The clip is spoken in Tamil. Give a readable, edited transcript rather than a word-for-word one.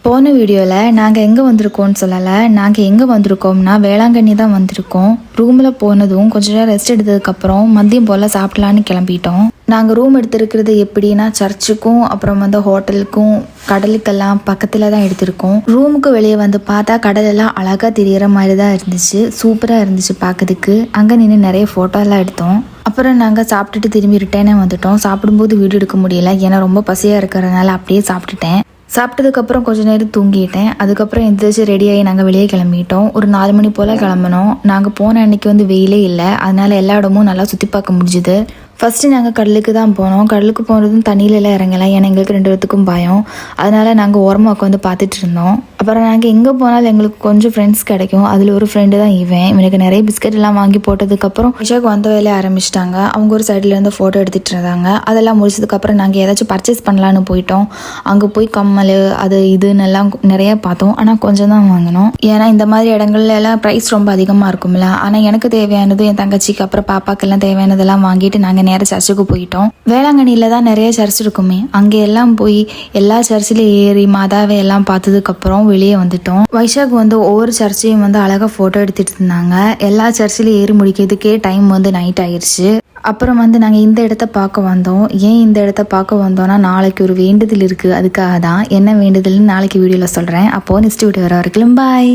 போன வீடியோவில் நாங்கள் எங்கே வந்திருக்கோம்னு சொல்லலை. நாங்கள் எங்கே வந்திருக்கோம்னா வேளாங்கண்ணி தான் வந்திருக்கோம். ரூமில் போனதும் கொஞ்ச நேரம் ரெஸ்ட் எடுத்ததுக்கப்புறம் மதியம் போல் சாப்பிடலான்னு கிளம்பிட்டோம். நாங்கள் ரூம் எடுத்திருக்கிறது எப்படின்னா சர்ச்சுக்கும் அப்புறம் ஹோட்டலுக்கும் கடலுக்கெல்லாம் பக்கத்தில் தான் எடுத்திருக்கோம். ரூமுக்கு வெளியே பார்த்தா கடலெல்லாம் அழகாக தெரியற மாதிரி தான் இருந்துச்சு. சூப்பராக இருந்துச்சு பார்க்கறதுக்கு. அங்கே நின்று நிறைய ஃபோட்டோலாம் எடுத்தோம். அப்புறம் நாங்கள் சாப்பிட்டுட்டு திரும்பி ரிட்டர்னே வந்துட்டோம். சாப்பிடும்போது வீடியோ எடுக்க முடியல, ஏன்னா ரொம்ப பசியாக இருக்கிறதுனால அப்படியே சாப்பிட்டுட்டேன். சாப்பிட்டதுக்கப்புறம் கொஞ்சம் நேரம் தூங்கிட்டேன். அதுக்கப்புறம் எந்திரிச்சு ரெடியாகி நாங்கள் வெளியே கிளம்பிட்டோம். ஒரு 4 மணி போல் கிளம்பினோம். நாங்கள் போன அன்னைக்கு வெயிலே இல்லை, அதனால எல்லா இடமும் நல்லா சுற்றி பார்க்க முடிஞ்சுது. ஃபஸ்ட்டு நாங்கள் கடலுக்கு தான் போனோம். கடலுக்கு போனதும் தண்ணியிலலாம் இறங்கலாம், ஏன்னா எங்களுக்கு 2 பேத்துக்கும் பயம். அதனால் நாங்கள் ஓரமாக உட்காந்து பார்த்துட்டு இருந்தோம். அப்புறம் நாங்கள் எங்கே போனாலும் எங்களுக்கு கொஞ்சம் ஃப்ரெண்ட்ஸ் கிடைக்கும். அதில் ஒரு ஃப்ரெண்டு தான் இவனுக்கு நிறைய பிஸ்கட் எல்லாம் வாங்கி போட்டதுக்கப்புறம் விஷாக்கு வந்த வேலையை ஆரம்பிச்சிட்டாங்க. அவங்க ஒரு சைட்லேருந்து ஃபோட்டோ எடுத்துகிட்டு இருந்தாங்க. அதெல்லாம் முடிச்சதுக்கப்புறம் நாங்கள் ஏதாச்சும் பர்ச்சேஸ் பண்ணலான்னு போயிட்டோம். அங்கே போய் கம்மல் அது இதுன்னு எல்லாம் நிறைய பார்த்தோம். ஆனால் கொஞ்சம் தான் வாங்கினோம், ஏன்னா இந்த மாதிரி இடங்கள்ல எல்லாம் ப்ரைஸ் ரொம்ப அதிகமாக இருக்கும்ல. ஆனால் எனக்கு தேவையானது, என் தங்கச்சிக்கு அப்புறம் பாப்பாக்கெல்லாம் தேவையானதெல்லாம் வாங்கிட்டு நாங்கள் நேர சர்ச்சுக்கு போயிட்டோம். வேளாங்கண்ணியில தான் நிறைய சர்ச் இருக்குமே, அங்கே எல்லாம் போய் எல்லா சர்ச்சிலையும் ஏறி மாதாவை எல்லாம் பார்த்ததுக்கு அப்புறம் வெளியே வந்துட்டோம். வைஷாக் ஒவ்வொரு சர்ச்சையும் அழகா போட்டோ எடுத்துட்டு இருந்தாங்க. எல்லா சர்ச்சிலையும் ஏறி முடிக்கிறதுக்கே டைம் நைட் ஆயிடுச்சு. அப்புறம் நாங்கள் இந்த இடத்த பார்க்க வந்தோம். ஏன் இந்த இடத்த பார்க்க வந்தோம்னா நாளைக்கு ஒரு வேண்டுதல் இருக்குது, அதுக்காக தான். என்ன வேண்டுதல்னு நாளைக்கு வீடியோவில் சொல்கிறேன். அப்போது நெக்ஸ்ட் வீடியோ வர வரைக்கும் பாய்.